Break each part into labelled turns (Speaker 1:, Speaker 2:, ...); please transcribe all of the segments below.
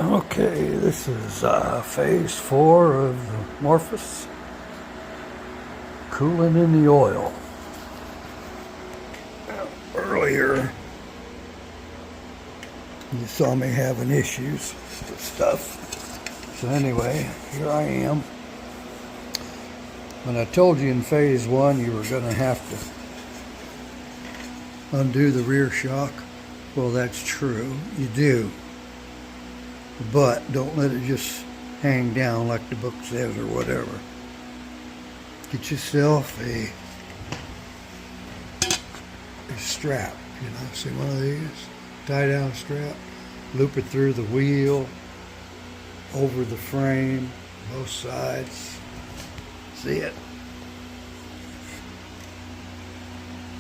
Speaker 1: Okay, this is phase 4 of the Morphous. Coolant in the oil. Earlier, you saw me having issues with stuff. So anyway, here I am. When I told you in phase 1 you were going to have to undo the rear shock, well, that's true. You do. But don't let it just hang down like the book says or whatever. Get yourself a strap, you know, see one of these? Tie down strap, loop it through the wheel, over the frame, both sides. See it?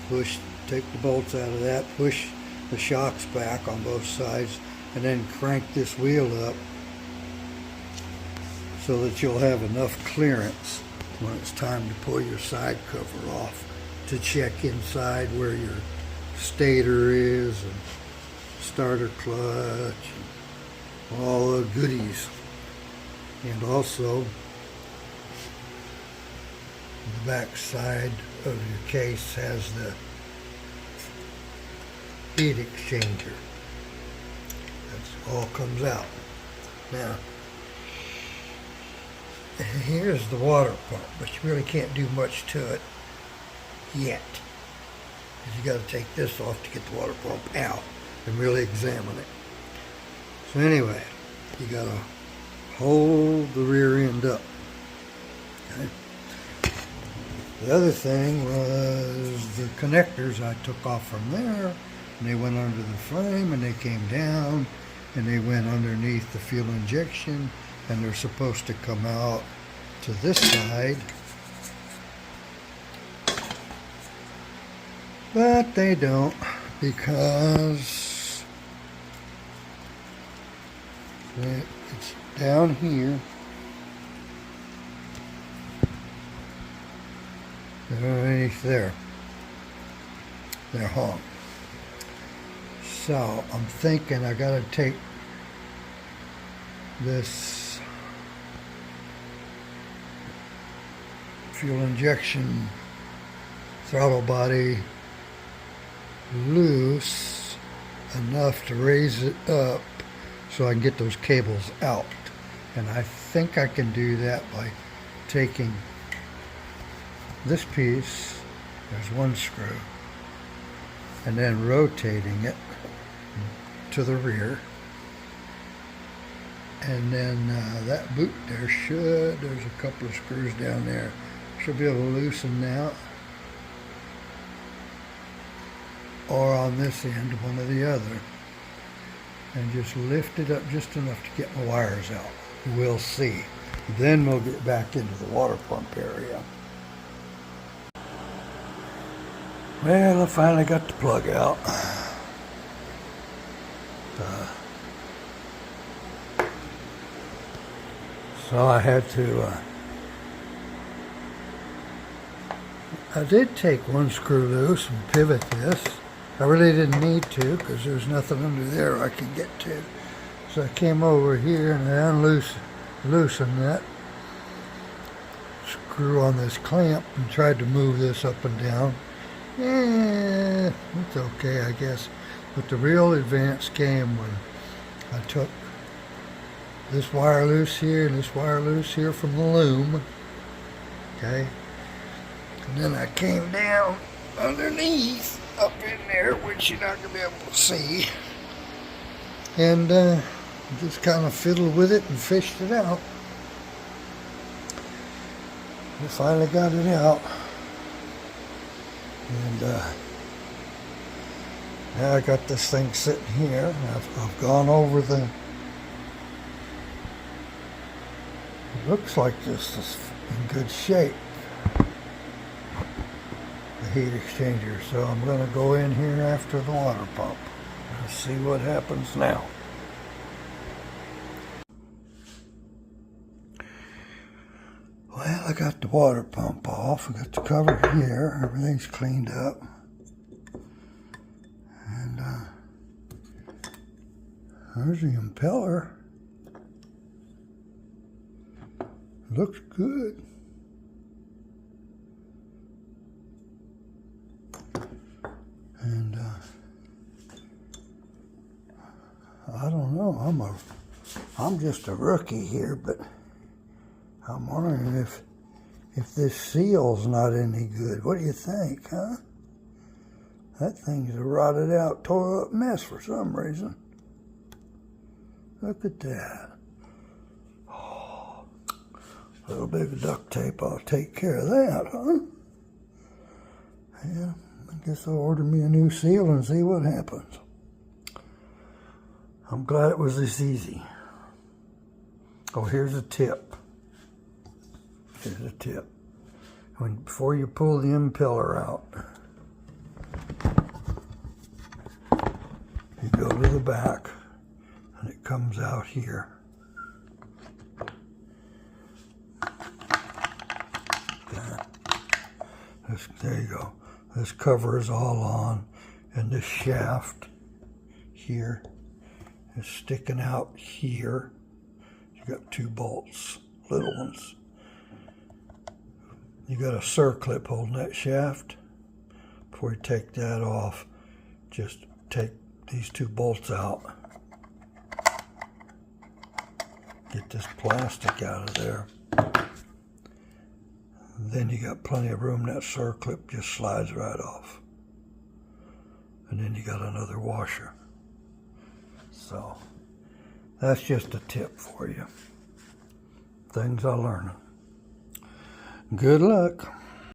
Speaker 1: Push, take the bolts out of that, push the shocks back on both sides, and then crank this wheel up so that you'll have enough clearance when it's time to pull your side cover off to check inside where your stator is and starter clutch and all the goodies. And also the back side of your case has the heat exchanger. That's all comes out. Now, here's the water pump, but you really can't do much to it yet. Because you got to take this off to get the water pump out and really examine it. So anyway, you got to hold the rear end up. Okay. The other thing was the connectors I took off from there, and they went under the frame, and they came down, and they went underneath the fuel injection, and they're supposed to come out to this side, but they don't, because it's down here. They're underneath there. They're hung. So I'm thinking I gotta take this fuel injection throttle body loose enough to raise it up so I can get those cables out. And I think I can do that by taking this piece, there's one screw, and then rotating it to the rear. And then that boot there there's a couple of screws down there, should be able to loosen that. Or on this end, one or the other. And just lift it up just enough to get my wires out. We'll see. Then we'll get back into the water pump area. Well, I finally got the plug out. So I had to, I did take one screw loose and pivot this. I really didn't need to because there's nothing under there I could get to. So I came over here and I loosened that screw on this clamp and tried to move this up and down. Yeah, it's okay, I guess. But the real advance came when I took this wire loose here and this wire loose here from the loom. Okay. And then I came down underneath, up in there, which you're not going to be able to see. And just kind of fiddled with it and fished it out. I finally got it out. And now I got this thing sitting here. I've gone over the... It looks like this is in good shape. The heat exchanger. So I'm going to go in here after the water pump. Let's see what happens now. Well, I got the water pump off. I got the cover here. Everything's cleaned up. And there's the impeller. Looks good. And I don't know. I'm just a rookie here, but I'm wondering if this seal's not any good. What do you think, huh? That thing's a rotted out, tore up mess for some reason. Look at that. Oh, a little bit of duct tape, I'll take care of that, huh? Yeah, I guess I'll order me a new seal and see what happens. I'm glad it was this easy. Oh, here's a tip. Here's a tip. Before you pull the impeller out, you go to the back and it comes out here. There you go. This cover is all on, and this shaft here is sticking out here. You got 2 bolts, little ones. You got a circlip holding that shaft. Before you take that off, just take these 2 bolts out. Get this plastic out of there. Then you got plenty of room. That circlip just slides right off. And then you got another washer. So that's just a tip for you. Things I learn. Good luck.